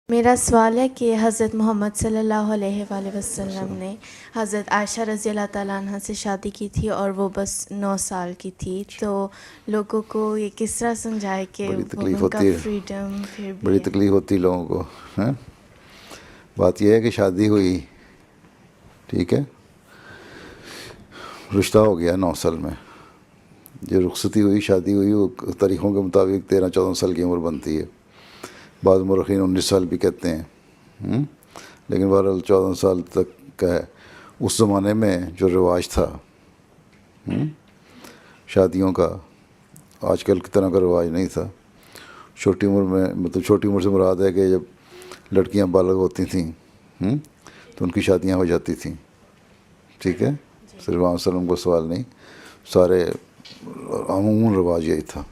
میرا سوال ہے کہ حضرت محمد صلی اللہ علیہ وآلہ وسلم نے حضرت عائشہ رضی اللہ تعالیٰ عنہ سے شادی کی تھی اور وہ بس 9 سال کی تھی، تو لوگوں کو یہ کس طرح سمجھائے کہ بڑی وہ تکلیف ان کا ہوتی ہے، فریڈم پھر بھی بڑی ہے؟ تکلیف ہوتی ہے لوگوں کو. ہیں بات یہ ہے کہ شادی ہوئی، ٹھیک ہے، رشتہ ہو گیا 9 سال میں، جو رخصتی ہوئی، شادی ہوئی، وہ تاریخوں کے مطابق 13-14 سال کی عمر بنتی ہے. بعض مورخین 19 سال بھی کہتے ہیں. لیکن بہرحال 14 سال تک کا ہے. اس زمانے میں جو رواج تھا شادیوں کا، آج کل کی طرح کا رواج نہیں تھا. چھوٹی عمر میں، مطلب چھوٹی عمر سے مراد ہے کہ جب لڑکیاں بالغ ہوتی تھیں تو ان کی شادیاں ہو جاتی تھیں. ٹھیک ہے، صرف علیہ وسلم کو سوال نہیں، سارے عموماً رواج یہی تھا.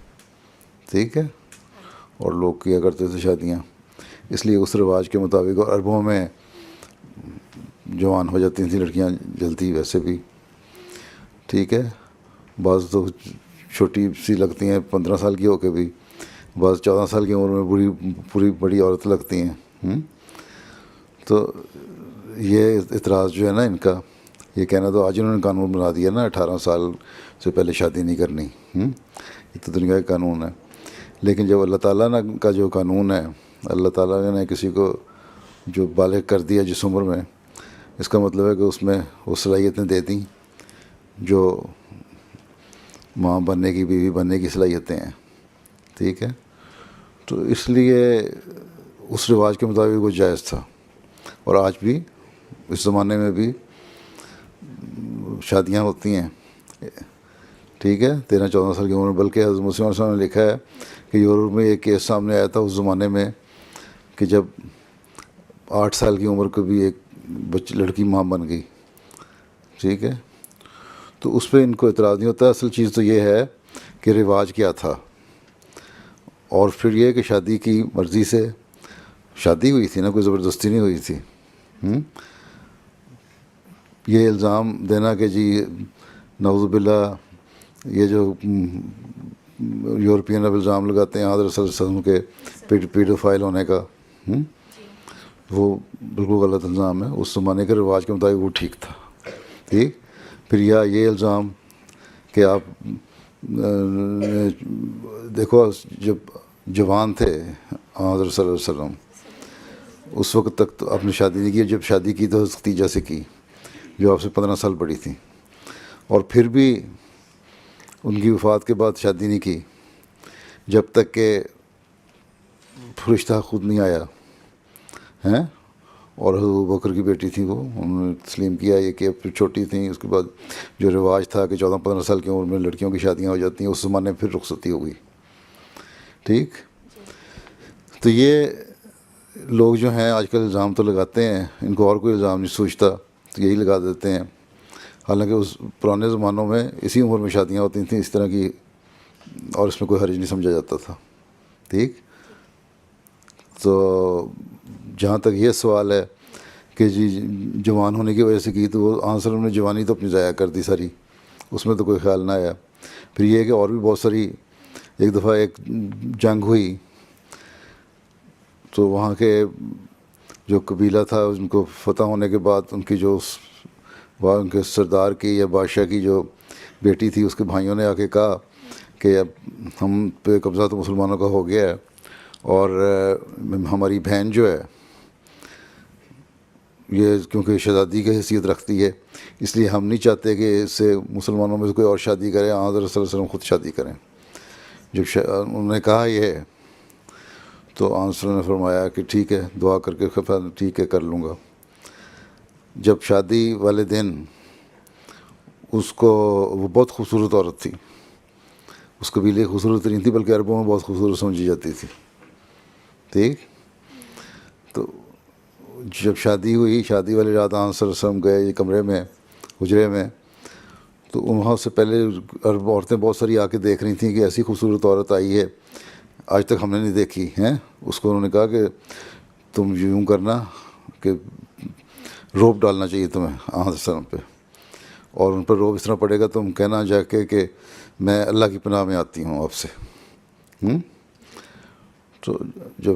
ٹھیک ہے، اور لوگ کیا کرتے تھے شادیاں. اس لیے اس رواج کے مطابق، اور عربوں میں جوان ہو جاتی تھیں لڑکیاں جلدی ویسے بھی. ٹھیک ہے، بعض تو چھوٹی سی لگتی ہیں 15 سال کی ہو کے بھی، بعض 14 سال کی عمر میں پوری بڑی عورت لگتی ہیں. تو یہ اعتراض جو ہے نا ان کا، یہ کہنا تو آج انہوں نے قانون بنا دیا نا 18 سال سے پہلے شادی نہیں کرنی. یہ تو دنیا کا قانون ہے. لیکن جب اللہ تعالیٰ کا جو قانون ہے، اللہ تعالیٰ نے کسی کو جو بالغ کر دیا جس عمر میں، اس کا مطلب ہے کہ اس میں وہ صلاحیتیں دے دیں جو ماں بننے کی، بیوی بننے کی صلاحیتیں ہیں. ٹھیک ہے، تو اس لیے اس رواج کے مطابق وہ جائز تھا. اور آج بھی اس زمانے میں بھی شادیاں ہوتی ہیں. ٹھیک ہے، 13-14 سال کی عمر میں. بلکہ حضرت مسلم علیہ السلام نے لکھا ہے کہ یورپ میں ایک کیس سامنے آیا تھا اس زمانے میں کہ جب 8 سال کی عمر کو بھی ایک لڑکی ماں بن گئی. ٹھیک ہے، تو اس پہ ان کو اعتراض نہیں ہوتا. اصل چیز تو یہ ہے کہ رواج کیا تھا. اور پھر یہ کہ شادی کی مرضی سے شادی ہوئی تھی نا، کوئی زبردستی نہیں ہوئی تھی. یہ الزام دینا کہ جی نعوذ باللہ، یہ جو یورپین اب الزام لگاتے ہیں حضرت صلی اللہ علیہ وسلم کے پیڈوفائل ہونے کا، وہ بالکل غلط الزام ہے. اس زمانے کے رواج کے مطابق وہ ٹھیک تھا. ٹھیک. پھر یہ الزام کہ آپ دیکھو، جب جوان تھے حضرت صلی اللہ علیہ وسلم، اس وقت تک تو آپ نے شادی نہیں کی. جب شادی کی تو ختیجہ سے کی جو آپ سے 15 سال بڑی تھی. اور پھر بھی ان کی وفات کے بعد شادی نہیں کی جب تک کہ فرشتہ خود نہیں آیا ہیں. اور حضرت ابوبکر کی بیٹی تھی، وہ انہوں نے تسلیم کیا یہ کہ پھر چھوٹی تھیں. اس کے بعد جو رواج تھا کہ 14-15 سال کی عمر میں لڑکیوں کی شادیاں ہو جاتی ہیں، اس زمانے میں پھر رخصتی ہو گئی. ٹھیک. تو یہ لوگ جو ہیں آج کل الزام تو لگاتے ہیں، ان کو اور کوئی الزام نہیں سوچتا تو یہی لگا دیتے ہیں. حالانکہ اس پرانے زمانوں میں اسی عمر میں شادیاں ہوتی تھیں اس طرح کی، اور اس میں کوئی حرج نہیں سمجھا جاتا تھا. ٹھیک. تو جہاں تک یہ سوال ہے کہ جی جوان ہونے کی وجہ سے کی، تو وہ آنسر نے جوانی تو اپنی ضائع کر دی ساری، اس میں تو کوئی خیال نہ آیا. پھر یہ ہے کہ اور بھی بہت ساری، ایک دفعہ ایک جنگ ہوئی تو وہاں کے جو قبیلہ تھا ان کو فتح ہونے کے بعد ان کی جو وہاں ان کے سردار کی یا بادشاہ کی جو بیٹی تھی، اس کے بھائیوں نے آ کے کہا کہ اب ہم پہ قبضہ تو مسلمانوں کا ہو گیا ہے، اور ہماری بہن جو ہے یہ کیونکہ شہزادی کی حیثیت رکھتی ہے، اس لیے ہم نہیں چاہتے کہ اس سے مسلمانوں میں سے کوئی اور شادی کرے، حضرت صلی اللہ علیہ وسلم خود شادی کریں. جب انہوں نے کہا یہ، تو آنسر نے فرمایا کہ ٹھیک ہے، دعا کر کے ٹھیک ہے کر لوں گا. جب شادی والے دن اس کو، وہ بہت خوبصورت عورت تھی، اس قبیلے خوبصورت نہیں تھی بلکہ عربوں میں بہت خوبصورت سمجھی جاتی تھی. ٹھیک. تو جب شادی ہوئی، شادی والی رات آن صلی اللہ علیہ وسلم گئے یہ کمرے میں، حجرے میں، تو وہاں سے پہلے عرب عورتیں بہت ساری آ کے دیکھ رہی تھیں کہ ایسی خوبصورت عورت آئی ہے آج تک ہم نے نہیں دیکھی ہیں. اس کو انہوں نے کہا کہ تم یوں کرنا کہ روب ڈالنا چاہیے تمہیں آن وسلم پہ، اور ان پر روب اس طرح پڑے گا تم کہنا جا کے کہ میں اللہ کی پناہ میں آتی ہوں آپ سے. تو جب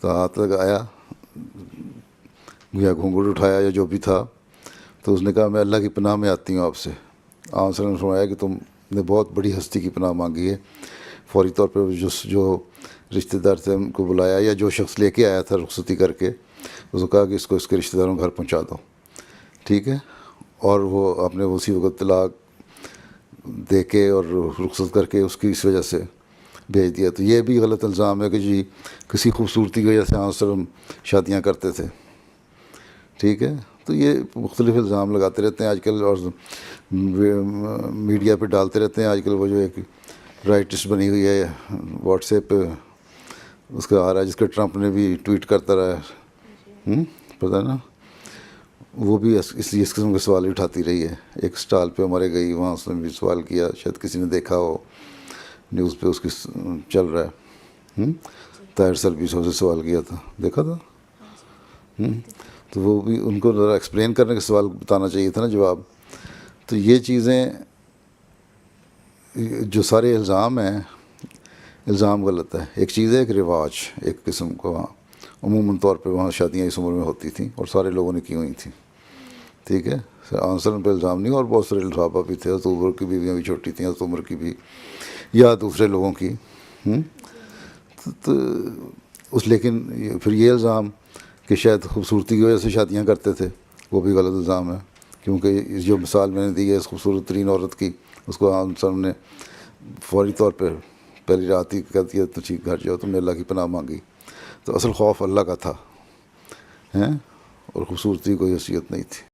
تو ہاتھ لگایا یا گھونگھٹ اٹھایا یا جو بھی تھا, تو اس نے کہا میں اللہ کی پناہ میں آتی ہوں آپ سے. آپ وسلم نے فرمایا کہ تم نے بہت بڑی ہستی کی پناہ مانگی ہے. فوری طور پہ جو رشتہ دار تھے ان کو بلایا, یا جو شخص لے کے آیا تھا رخصتی کر کے, اس کو کہا کہ اس کو اس کے رشتہ داروں کے گھر پہنچا دو, ٹھیک ہے. اور وہ آپ نے اسی وقت طلاق دے کے اور رخصت کر کے اس کی اس وجہ سے بھیج دیا. تو یہ بھی غلط الزام ہے کہ جی کسی خوبصورتی کی وجہ سے آپ وسلم شادیاں کرتے تھے, ٹھیک ہے. تو یہ مختلف الزام لگاتے رہتے ہیں آج کل, اور میڈیا پہ ڈالتے رہتے ہیں. آج کل وہ جو ایک رائٹسٹ بنی ہوئی ہے واٹس ایپ پہ, اس کا آ رہا ہے جس کا ٹرمپ نے بھی ٹویٹ کرتا رہا ہے, پتہ ہے نا, وہ بھی اس لیے اس قسم کے سوال ہی اٹھاتی رہی ہے. ایک اسٹال پہ ہمارے گئی, وہاں اس نے بھی سوال کیا, شاید کسی نے دیکھا ہو نیوز پہ اس کی چل رہا ہے, طاہر سلفی سے سوال کیا تھا, دیکھا تھا. تو وہ بھی ان کو ذرا ایکسپلین کرنے کے سوال بتانا چاہیے تھا نا جواب. تو یہ چیزیں جو سارے الزام ہیں, الزام غلط ہے. ایک چیز ہے ایک رواج, ایک قسم کو وہاں عموماً طور پہ وہاں شادیاں اس عمر میں ہوتی تھیں اور سارے لوگوں نے کی ہوئی تھیں, ٹھیک ہے. آنسر پہ الزام نہیں, اور بہت سارے صحابہ بھی تھے, حضرت عمر کی بیویاں بھی چھوٹی تھیں, حضرت عمر کی بھی, یا دوسرے لوگوں کی. تو لیکن پھر یہ الزام کہ شاید خوبصورتی کی وجہ سے شادیاں کرتے تھے, وہ بھی غلط الزام ہے. کیونکہ جو مثال میں نے دی ہے اس خوبصورت ترین عورت کی, اس کو آپ سب نے فوری طور پہ پہلی رات ہی کہہ دیا تو ٹھیک گھر جاؤ, تم نے اللہ کی پناہ مانگی. تو اصل خوف اللہ کا تھا, اور خوبصورتی کوئی حیثیت نہیں تھی.